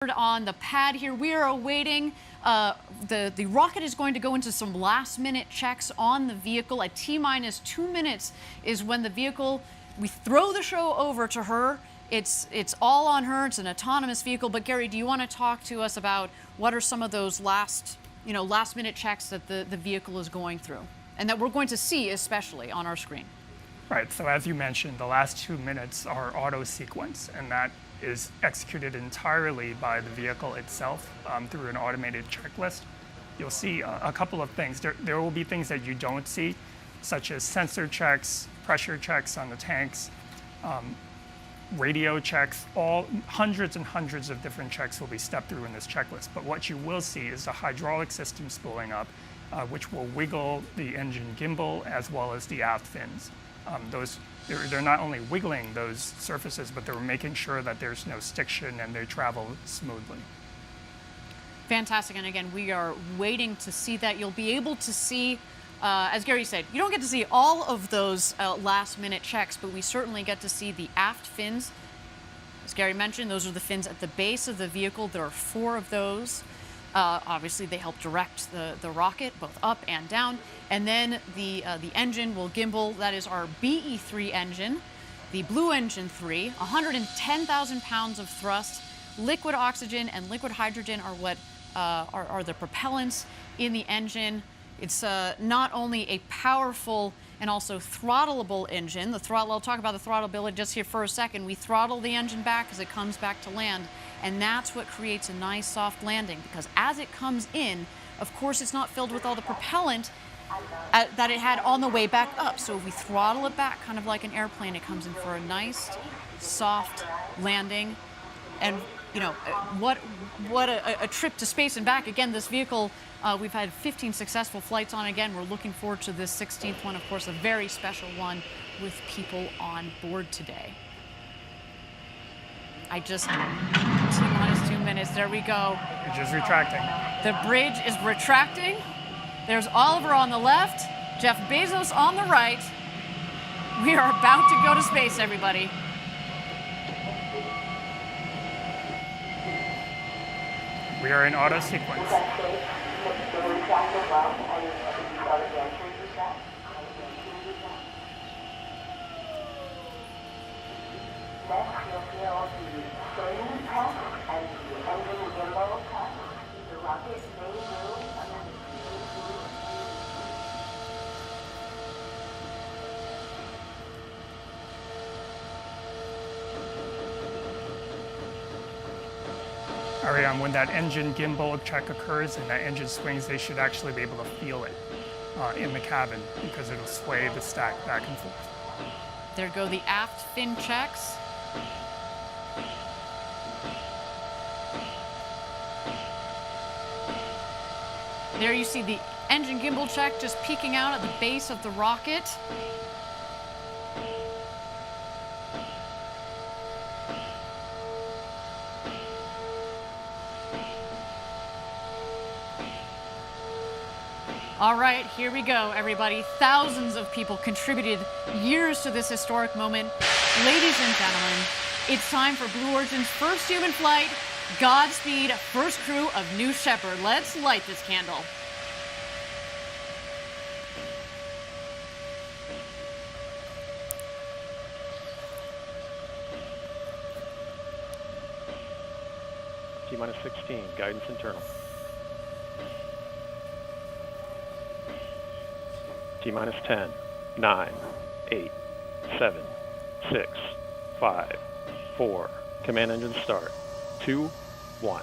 On the pad here, we are awaiting the rocket is going to go into some last-minute checks on the vehicle. At T-minus 2 minutes is when the vehicle, we throw the show over to her. It's all on her. It's an autonomous vehicle. But Gary, do you want to talk to us about what are some of those last-minute checks that the vehicle is going through, and that we're going to see especially on our screen? Right. So as you mentioned, the last 2 minutes are auto sequence, and that is executed entirely by the vehicle itself through an automated checklist. You'll see a couple of things. There will be things that you don't see, such as sensor checks, pressure checks on the tanks, radio checks. All hundreds and hundreds of different checks will be stepped through in this checklist. But what you will see is the hydraulic system spooling up, which will wiggle the engine gimbal as well as the aft fins. They're not only wiggling those surfaces, but they're making sure that there's no stiction and they travel smoothly. Fantastic. And again, we are waiting to see that. You'll be able to see, as Gary said, you don't get to see all of those last-minute checks, but we certainly get to see the aft fins. As Gary mentioned, those are the fins at the base of the vehicle. There are 4 of those. Obviously, they help direct the rocket both up and down. And then the engine will gimbal. That is our BE3 engine, the Blue Engine 3, 110,000 pounds of thrust. Liquid oxygen and liquid hydrogen are what are the propellants in the engine. It's not only a powerful and also throttleable engine. The throttle, I'll talk about the throttleability just here for a second. We throttle the engine back as it comes back to land, and that's what creates a nice soft landing, because as it comes in, of course, it's not filled with all the propellant that it had on the way back up. So if we throttle it back, kind of like an airplane, it comes in for a nice, soft landing. And you know, what a trip to space and back. Again, this vehicle, we've had 15 successful flights on. Again, we're looking forward to this 16th one, of course, a very special one with people on board today. T-minus 2 minutes, there we go. Bridge is retracting. The bridge is retracting. There's Oliver on the left, Jeff Bezos on the right. We are about to go to space, everybody. We are in auto sequence. Ariane, when that engine gimbal check occurs and that engine swings, they should actually be able to feel it in the cabin, because it'll sway the stack back and forth. There go the aft fin checks. There you see the engine gimbal check just peeking out at the base of the rocket. All right, here we go, everybody. Thousands of people contributed years to this historic moment. Ladies and gentlemen, it's time for Blue Origin's first human flight. Godspeed, first crew of New Shepard. Let's light this candle. T-minus 16, guidance internal. T-minus 10, 9, 8, 7, 6, 5, 4. Command engine start. 2, 1.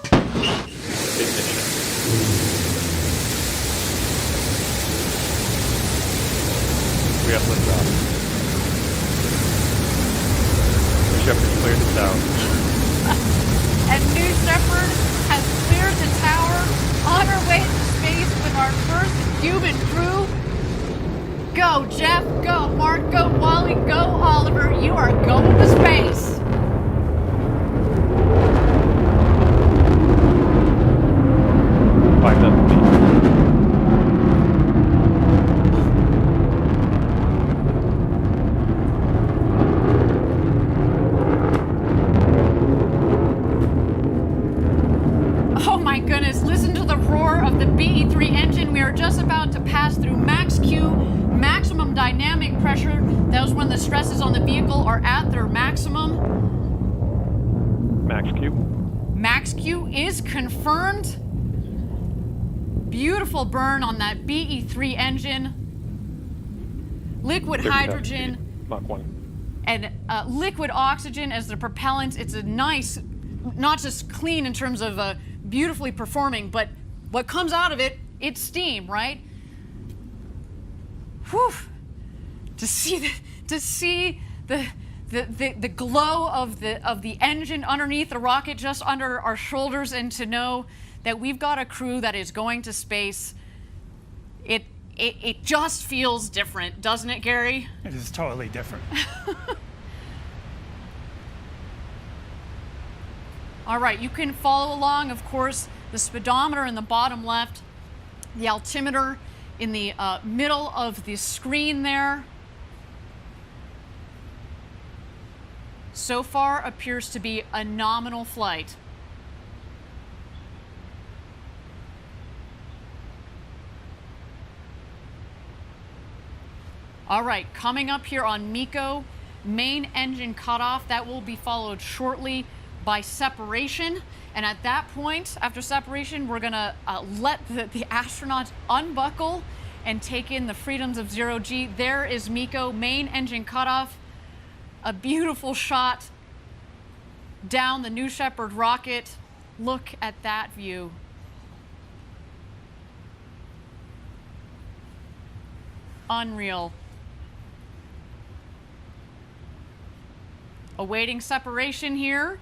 Ignition. We have liftoff. Shepard cleared the tower. And New Shepard has cleared the tower on our way to space with our first human crew. Go, Jeff. Go, Mark. Go, Wally. Go, Oliver. You are going to space. the BE-3 engine. We are just about to pass through max Q, maximum dynamic pressure. That was when the stresses on the vehicle are at their maximum. Max Q. Max Q is confirmed. Beautiful burn on that BE-3 engine. Liquid 37 hydrogen feet, Mach 1. and liquid oxygen as the propellant. It's a nice, not just clean in terms of beautifully performing, but what comes out of it, it's steam, right? Whew. To see the glow of the engine underneath the rocket, just under our shoulders, and to know that we've got a crew that is going to space, it just feels different, doesn't it, Gary? It is totally different. All right, you can follow along, of course, the speedometer in the bottom left, the altimeter in the middle of the screen there. So far appears to be a nominal flight. All right, coming up here on MECO, main engine cutoff. That will be followed shortly by separation. And at that point, after separation, we're gonna let the astronauts unbuckle and take in the freedoms of zero G. There is MECO, main engine cutoff. A beautiful shot down the New Shepard rocket. Look at that view. Unreal. Awaiting separation here.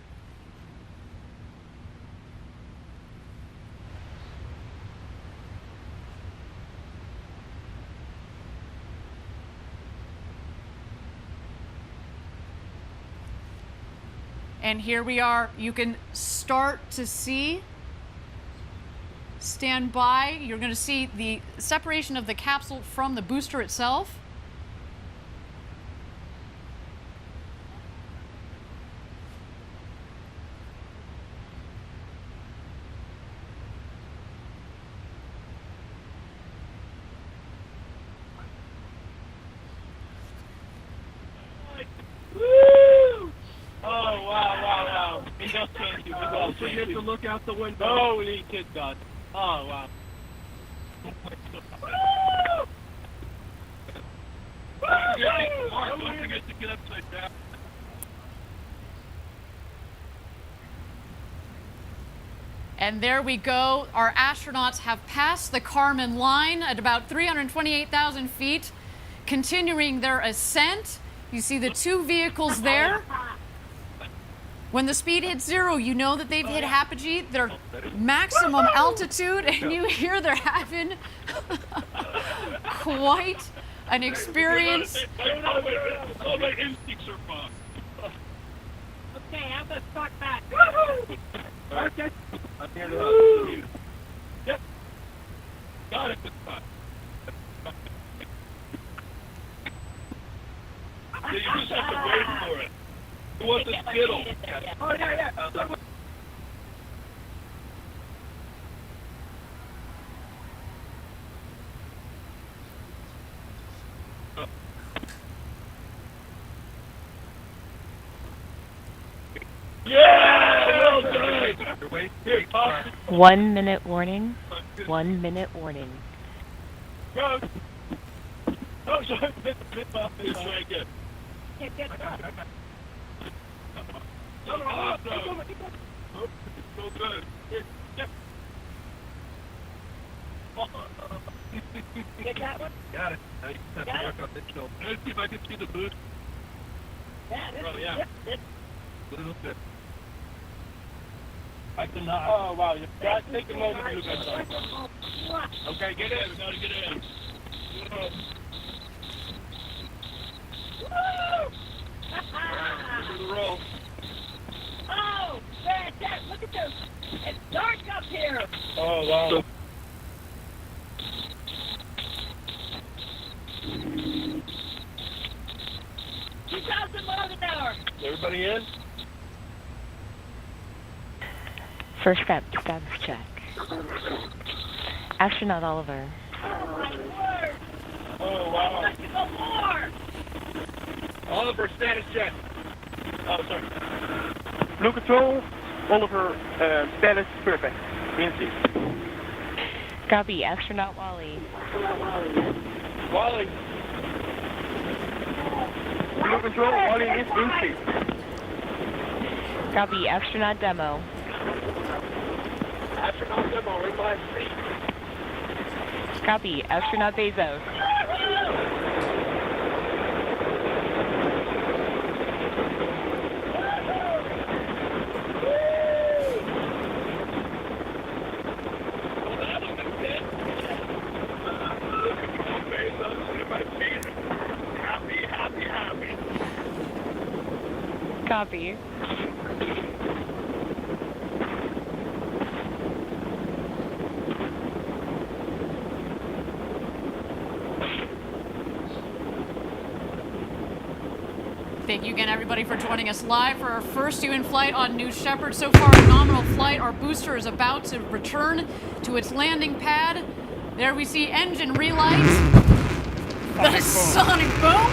And here we are. You can start to see, stand by. You're going to see the separation of the capsule from the booster itself. So you have to look out the window. Oh, these kids got. Oh, wow. Don't forget to get upside down. And there we go. Our astronauts have passed the Kármán line at about 328,000 feet, continuing their ascent. You see the two vehicles there. When the speed hits zero, you know that they've hit apogee, their maximum altitude, and you hear they're having quite an experience. All my instincts are fine. Okay, I'm gonna start back. Okay. I'm here to help you. Yep. Got it this time. Yeah, you just have to wait for it. You want the skittle? Oh, yeah. Yeah! Well done! Here, toss it. 1 minute warning. 1 minute warning. Go! Oh, sorry. Let's try again. Awesome. So good. Yep. Get that one? Got it. Now you just have to work on this show. Let's see if I can see the boost. Yeah, this Oh, is yeah. This. A little bit. I cannot. Oh, wow. You got to take a moment to look at that. Okay, get in. We got to get in. Look at the roll. Oh, fantastic. Look at this. It's dark up here. Oh, wow. 2,000 miles an hour. Everybody in? First step, status check. Astronaut Oliver. Oh, wow. Oliver, status check. Oh, sorry. Blue Control, Oliver, status perfect. In seat. Copy. Astronaut Wally. Wally. Blue Control, Wally is in seat. Copy. Astronaut Demo. Astronaut demo in my seat. Copy. Astronaut Bezos. Copy. Thank you again, everybody, for joining us live for our first human flight on New Shepard. So far, a nominal flight. Our booster is about to return to its landing pad. There we see engine relight. The sonic boom.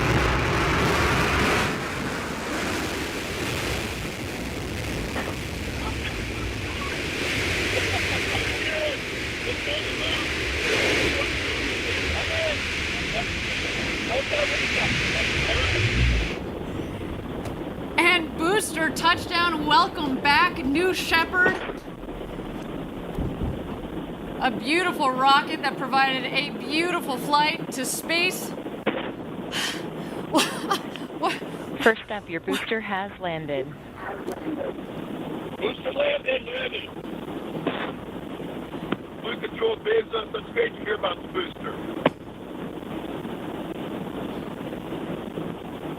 And booster touchdown. Welcome back, New Shepard. A beautiful rocket that provided a beautiful flight to space. First up, your booster has landed. Booster landed. Blue Control, Bezos. That's great to hear about the booster.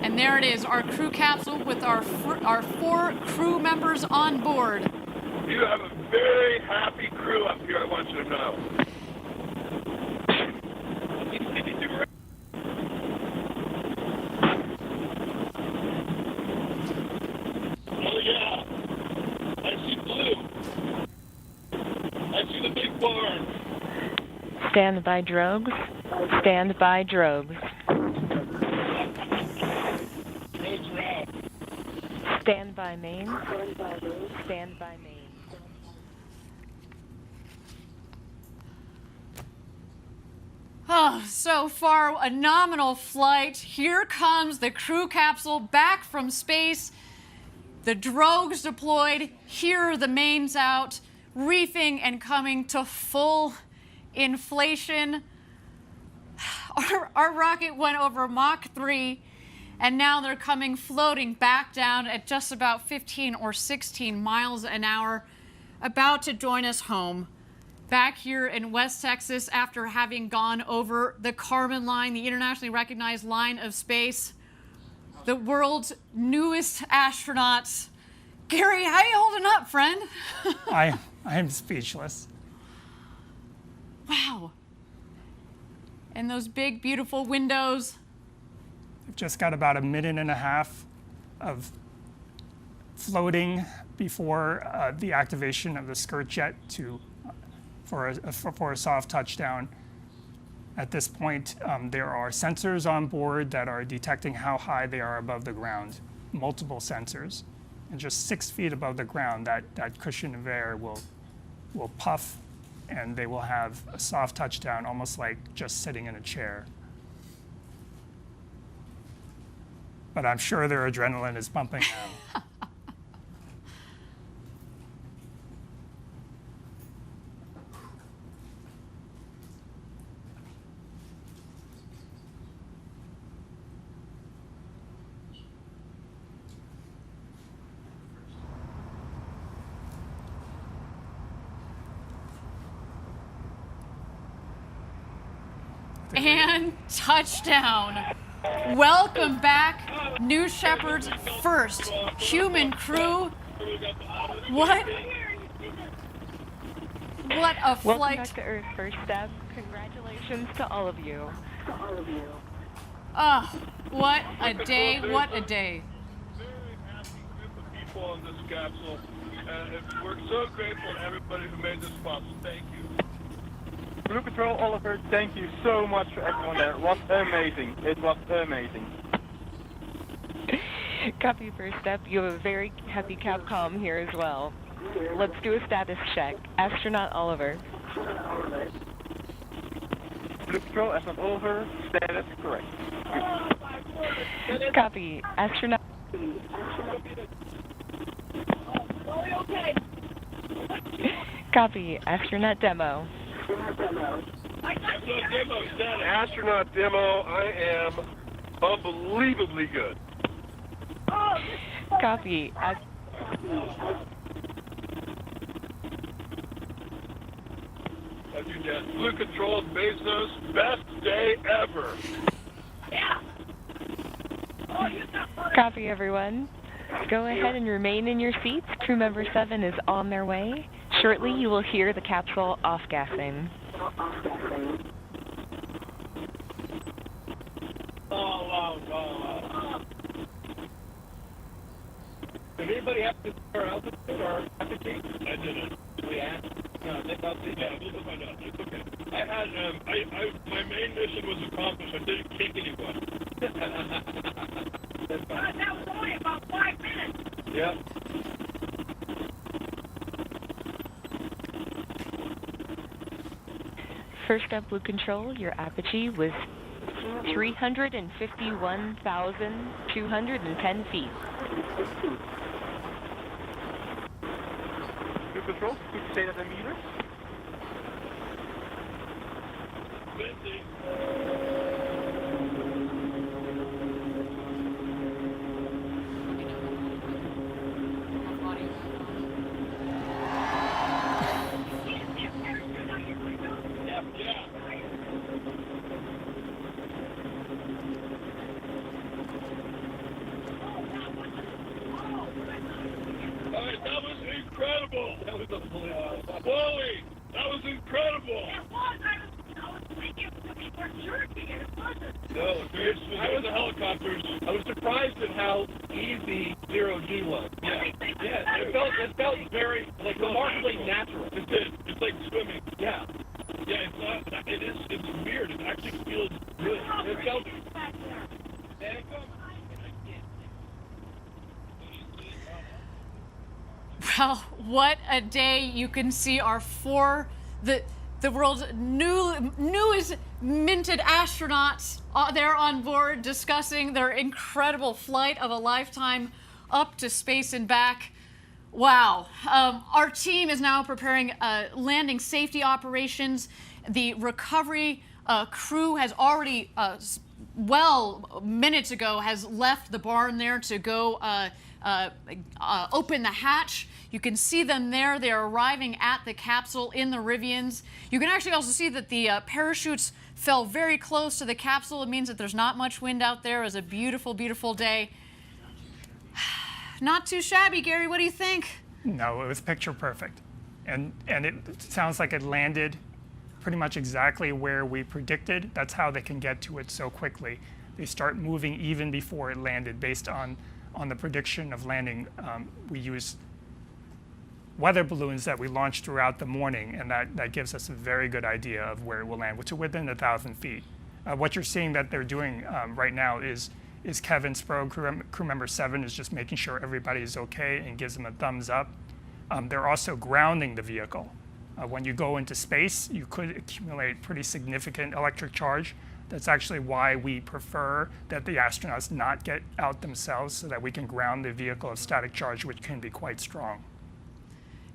And there it is, our crew capsule with our 4 crew members on board. You have a very happy crew up here, I want you to know. Oh yeah, I see blue. I see the big barn. Stand by drogues. Stand by drogues. Roads are out. Stand by main. Stand by main. Oh, so far, a nominal flight. Here comes the crew capsule back from space. The drogues deployed. Here are the mains out, reefing and coming to full inflation. Our rocket went over Mach 3, and now they're coming floating back down at just about 15 or 16 miles an hour, about to join us home. Back here in West Texas after having gone over the Kármán line, the internationally recognized line of space. The world's newest astronauts. Gary, how you holding up, friend? I am speechless. Wow. And those big, beautiful windows. I've just got about a minute and a half of floating before the activation of the skirt jet for a soft touchdown. At this point, there are sensors on board that are detecting how high they are above the ground, multiple sensors. And just 6 feet above the ground, that cushion of air will puff, and they will have a soft touchdown, almost like just sitting in a chair. But I'm sure their adrenaline is pumping now. And touchdown. Welcome back, New Shepard's first human crew. What a Welcome flight. back to Earth, first step. Congratulations to all of you. Oh, what a day, what a day. Very happy group of people on this capsule. And we're so grateful to everybody who made this possible. Thank you. Blue Control, Oliver, thank you so much for everyone there. It was amazing. It was amazing. Copy first step. You have a very happy Capcom here as well. Let's do a status check. Astronaut Oliver. Blue Control, astronaut Oliver, status correct. Copy. Astronaut. Okay. Copy. Astronaut Demo. Astronaut demo, I am unbelievably good. Copy. Blue Control Bezos, best day ever. Yeah. Oh, you got Copy, everyone. Go ahead and remain in your seats. Crew member 7 is on their way. Shortly, you will hear the capsule off-gassing. Did anybody have to start altitude or altitude? I didn't. We asked. No, they thought they did. We'll find out. It's okay. I had, my main mission was accomplished. I didn't kick anyone. That's fine. that was only about 5 minutes. Yep. First up, Blue Control, your apogee was 351,210 feet. Blue Control, please say that in meters. 50. That was incredible. That was Wally, that was incredible. It was. I was thinking it was for jerky, and it wasn't. No, I was the helicopters. I was surprised at how easy 0G was. Yeah, it felt very like remarkably natural. It did. It's like swimming. Yeah, it's not. It's weird. It actually feels good. It felt. Well, what a day. You can see our the world's newest minted astronauts there on board discussing their incredible flight of a lifetime up to space and back. Wow. Our team is now preparing landing safety operations. The recovery crew has already, minutes ago, has left the barn there to go open the hatch. You can see them there. They're arriving at the capsule in the Rivians. You can actually also see that the parachutes fell very close to the capsule. It means that there's not much wind out there. It was a beautiful, beautiful day. Not too shabby, Gary. What do you think? No, it was picture perfect. And it sounds like it landed pretty much exactly where we predicted. That's how they can get to it so quickly. They start moving even before it landed based on the prediction of landing. We used weather balloons that we launched throughout the morning, and that gives us a very good idea of where it will land, which is within 1,000 feet. What you're seeing that they're doing right now is Kevin Sprague, crew member 7, is just making sure everybody is okay and gives them a thumbs up. They're also grounding the vehicle. When you go into space, you could accumulate pretty significant electric charge. That's actually why we prefer that the astronauts not get out themselves, so that we can ground the vehicle of static charge, which can be quite strong.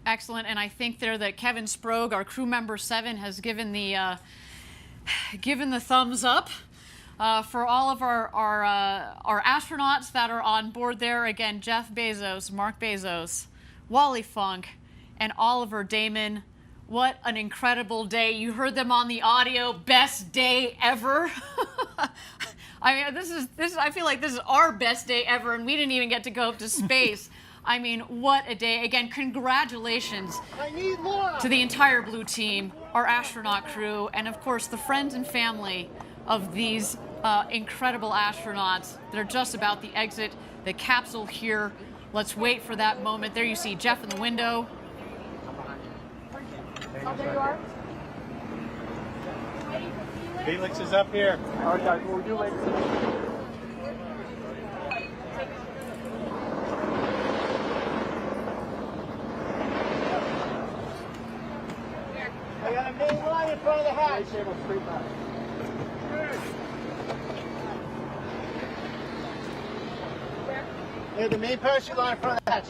Excellent, and I think there that Kevin Sprague, our crew member 7, has given the thumbs up for all of our astronauts that are on board there. Again, Jeff Bezos, Mark Bezos, Wally Funk, and Oliver Damon. What an incredible day. You heard them on the audio. Best day ever. I mean, this is I feel like this is our best day ever, and we didn't even get to go up to space. I mean, what a day. Again, congratulations to the entire Blue team, our astronaut crew, and of course the friends and family of these incredible astronauts that are just about to exit the capsule here. Let's wait for that moment. There you see Jeff in the window. Oh, there you are. Felix is up here. All right, guys, we'll do later. I got a main line in front of the hatch. There's the main parachute line in front of the hatch.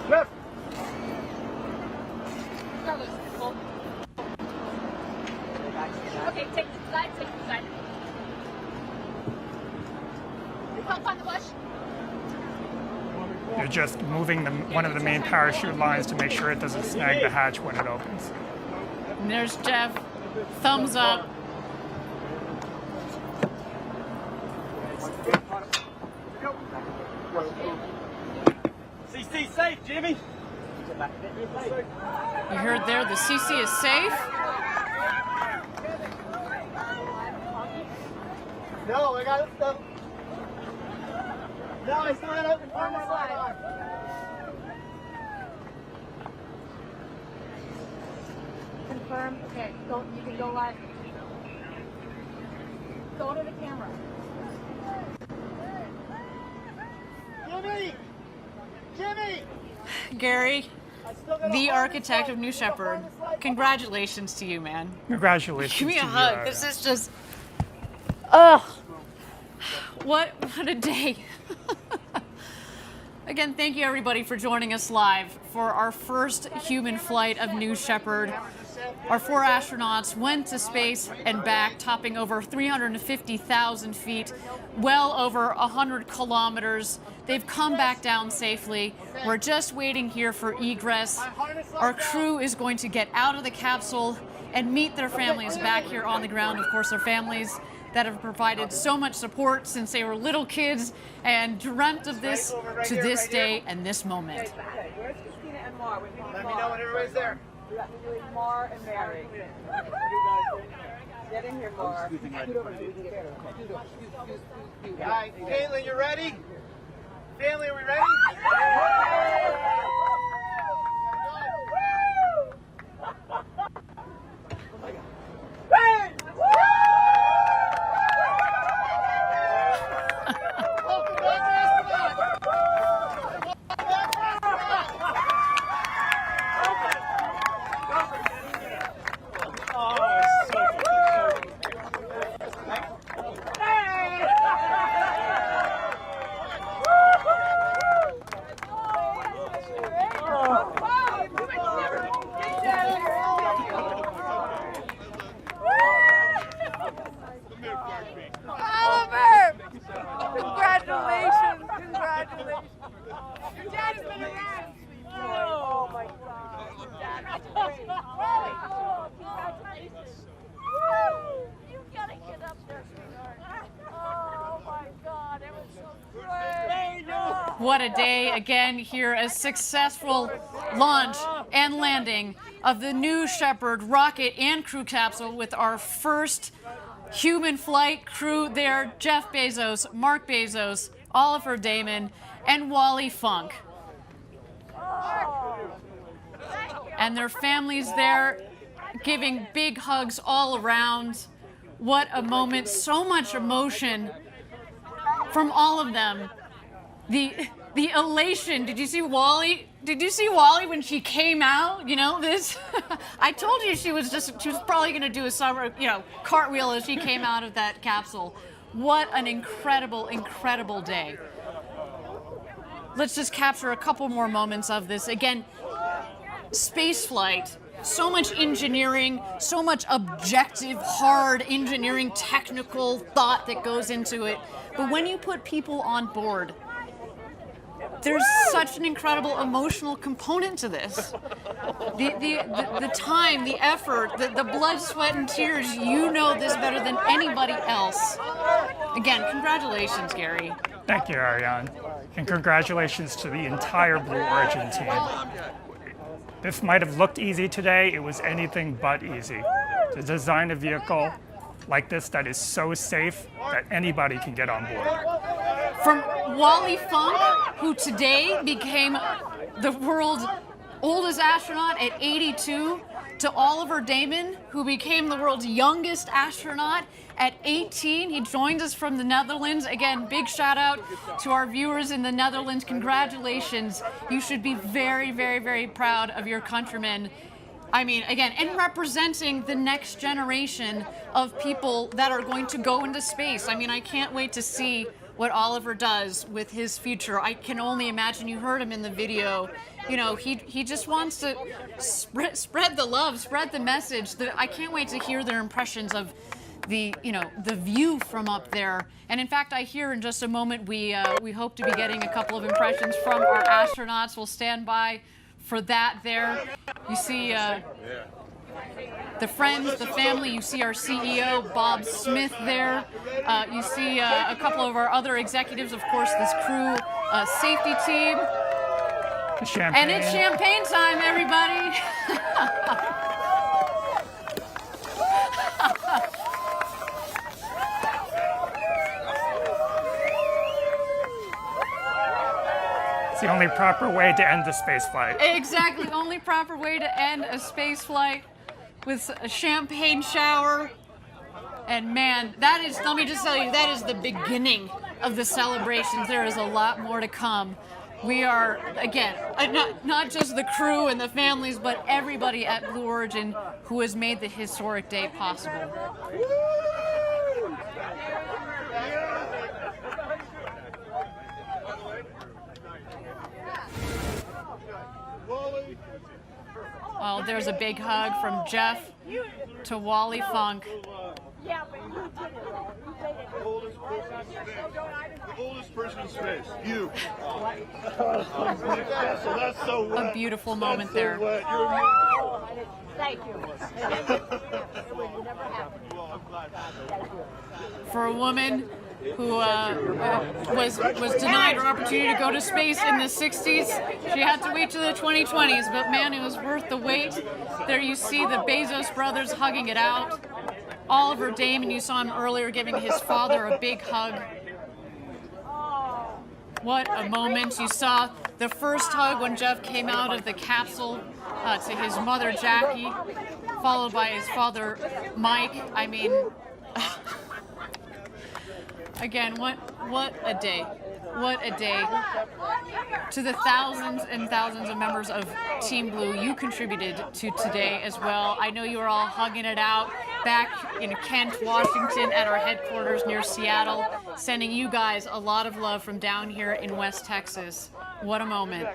Swift. Okay, take the side, take the side. You come on the bush. You're just moving one of the main parachute lines to make sure it doesn't snag the hatch when it opens. And there's Jeff. Thumbs up. CC safe, Jimmy. You heard there, the CC is safe. No, I got it. No, I still got it in front of the line. Confirm. Okay, go. You can go live. Go to the camera. Jimmy! Jimmy! Gary, the architect of New Shepard, congratulations to you, man. Congratulations. Give me a to you, hug. Ariane. This is just, ugh. What a day. Again, thank you everybody for joining us live for our first human flight of New Shepard. Our 4 astronauts went to space and back, topping over 350,000 feet, well over 100 kilometers. They've come back down safely. We're just waiting here for egress. Our crew is going to get out of the capsule and meet their families back here on the ground. Of course, their families that have provided so much support since they were little kids and dreamt of this to this day and this moment. Where's Christina and Mar? Let me know when everybody's there. Mar and Mary. Get in here, Mar. All right, Caitlin, you ready? Family, are we ready? Congratulations! Congratulations! Your dad has been around. Oh my God! Your dad is great. Oh, congratulations! Woo! You gotta get up there, sweetheart. Oh my God! It was so great. What a day again here, a successful launch and landing of the New Shepard rocket and crew capsule with our first human flight crew there, Jeff Bezos, Mark Bezos, Oliver Damon, and Wally Funk. And their families there giving big hugs all around. What a moment, so much emotion from all of them. The elation. Did you see Wally? Did you see Wally when she came out? You know this. I told you she was probably going to do a summer, cartwheel as she came out of that capsule. What an incredible, incredible day. Let's just capture a couple more moments of this. Again, space flight. So much engineering, so much objective, hard engineering, technical thought that goes into it. But when you put people on board, there's such an incredible emotional component to this. The time, the effort, the blood, sweat, and tears, you know this better than anybody else. Again, congratulations, Gary. Thank you, Ariane. And congratulations to the entire Blue Origin team. This might have looked easy today. It was anything but easy. To design a vehicle like this that is so safe that anybody can get on board. From Wally Funk, who today became the world's oldest astronaut at 82, to Oliver Damon, who became the world's youngest astronaut at 18. He joined us from the Netherlands. Again, big shout out to our viewers in the Netherlands. Congratulations. You should be very, very, very proud of your countrymen. I mean, again, and representing the next generation of people that are going to go into space. I mean, I can't wait to see what Oliver does with his future. I can only imagine. You heard him in the video. You know, he just wants to spread the love, spread the message. I can't wait to hear their impressions of the view from up there. And in fact, I hear in just a moment we hope to be getting a couple of impressions from our astronauts. We'll stand by for that there. You see the friends, the family. You see our CEO, Bob Smith, there. You see a couple of our other executives, of course, this crew safety team. Champagne. And it's champagne time, everybody. It's the only proper way to end the space flight. Exactly, only proper way to end a space flight with a champagne shower. And man, that is, let me just tell you, that is the beginning of the celebrations. There is a lot more to come. We are, again, not just the crew and the families, but everybody at Blue Origin who has made the historic day possible. Oh, there's a big hug from Jeff to Wally Funk. Yeah, but you did it. You did it. The oldest person in space. You. That's so wet. A beautiful moment there. Thank you. For a woman who was denied her opportunity to go to space in the 60s. She had to wait to the 2020s, but man, it was worth the wait. There you see the Bezos brothers hugging it out. Oliver Damon, you saw him earlier giving his father a big hug. What a moment. You saw the first hug when Jeff came out of the capsule to his mother, Jackie, followed by his father, Mike. I mean, again, what a day. What a day. To the thousands and thousands of members of Team Blue, you contributed to today as well. I know you were all hugging it out back in Kent, Washington at our headquarters near Seattle, sending you guys a lot of love from down here in West Texas. What a moment.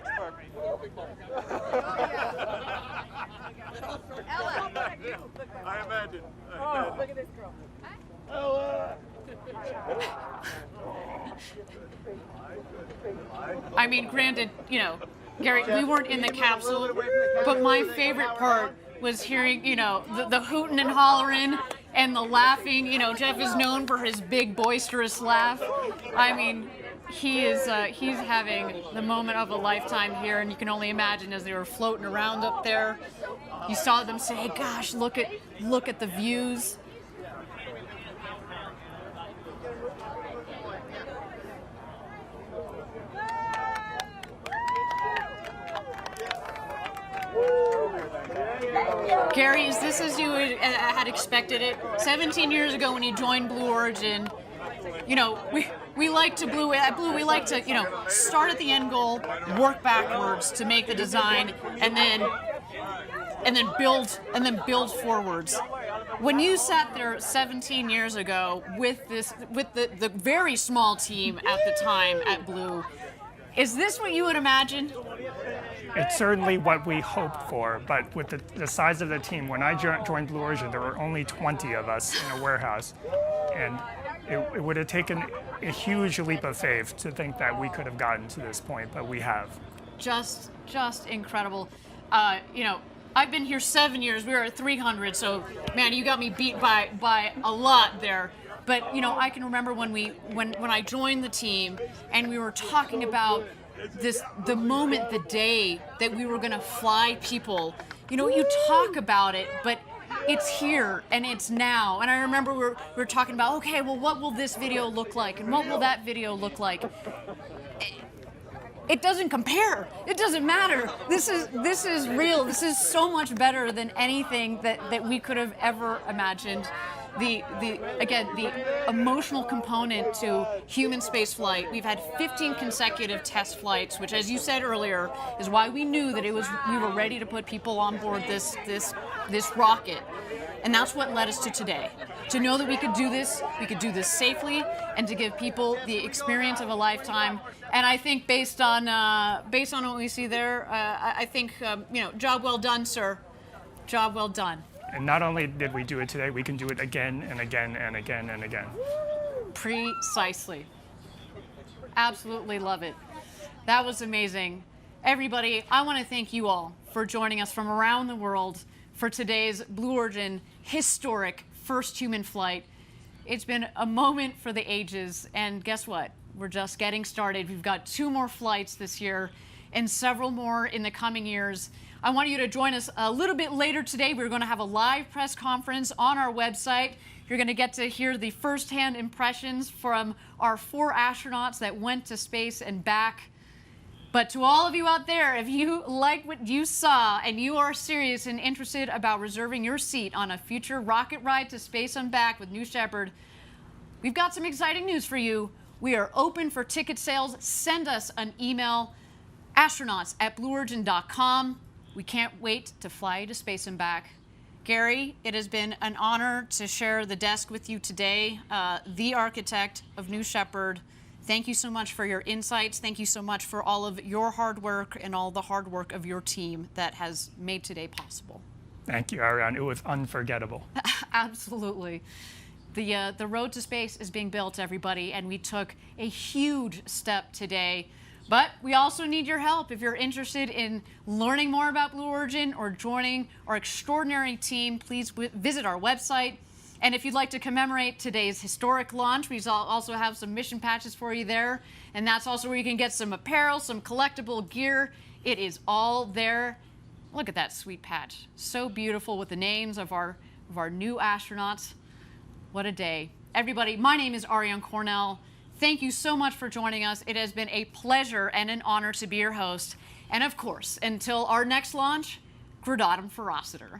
I imagine. Oh, look at this girl. I mean, granted, you know, Gary, we weren't in the capsule, but my favorite part was hearing, you know, the hooting and hollering and the laughing. You know, Jeff is known for his big boisterous laugh. I mean, he's having the moment of a lifetime here, and you can only imagine as they were floating around up there. You saw them say, hey, gosh, look at the views. Gary, is this as you had expected it? 17 years ago when you joined Blue Origin, you know, we like to we like to, you know, start at the end goal, work backwards to make the design, and then build forwards. When you sat there 17 years ago with the very small team at the time at Blue, is this what you would imagine? It's certainly what we hoped for, but with the size of the team, when I joined Blue Origin, there were only 20 of us in a warehouse, and it would have taken a huge leap of faith to think that we could have gotten to this point, but we have. Just incredible. You know, I've been here 7 years. We were at 300, so man, you got me beat by a lot there. But you know, I can remember when I joined the team, and we were talking about the moment, the day that we were gonna fly people. You know, you talk about it, but it's here and it's now. And I remember we were talking about, okay, well, what will this video look like, and what will that video look like? it doesn't compare. It doesn't matter. This is real. This is so much better than anything that we could have ever imagined. The emotional component to human space flight. We've had 15 consecutive test flights, which, as you said earlier, is why we knew that we were ready to put people on board this rocket. And that's what led us to today. To know that we could do this safely, and to give people the experience of a lifetime. And I think based on what we see there, I think job well done, sir. Job well done. And not only did we do it today, we can do it again and again and again and again. Precisely. Absolutely love it. That was amazing. Everybody, I want to thank you all for joining us from around the world for today's Blue Origin historic first human flight. It's been a moment for the ages, and guess what? We're just getting started. We've got 2 more flights this year and several more in the coming years. I want you to join us a little bit later today. We're going to have a live press conference on our website. You're going to get to hear the firsthand impressions from our 4 astronauts that went to space and back. But to all of you out there, if you like what you saw and you are serious and interested about reserving your seat on a future rocket ride to space and back with New Shepard, we've got some exciting news for you. We are open for ticket sales. Send us an email, astronauts@blueorigin.com. We can't wait to fly you to space and back. Gary, it has been an honor to share the desk with you today, the architect of New Shepard. Thank you so much for your insights. Thank you so much for all of your hard work and all the hard work of your team that has made today possible. Thank you, Ariane. It was unforgettable. Absolutely. The road to space is being built, everybody, and we took a huge step today. But we also need your help. If you're interested in learning more about Blue Origin or joining our extraordinary team, please visit our website. And if you'd like to commemorate today's historic launch, we also have some mission patches for you there. And that's also where you can get some apparel, some collectible gear. It is all there. Look at that sweet patch. So beautiful with the names of our new astronauts. What a day. Everybody, my name is Ariane Cornell. Thank you so much for joining us. It has been a pleasure and an honor to be your host. And of course, until our next launch, Gradatum Ferociter.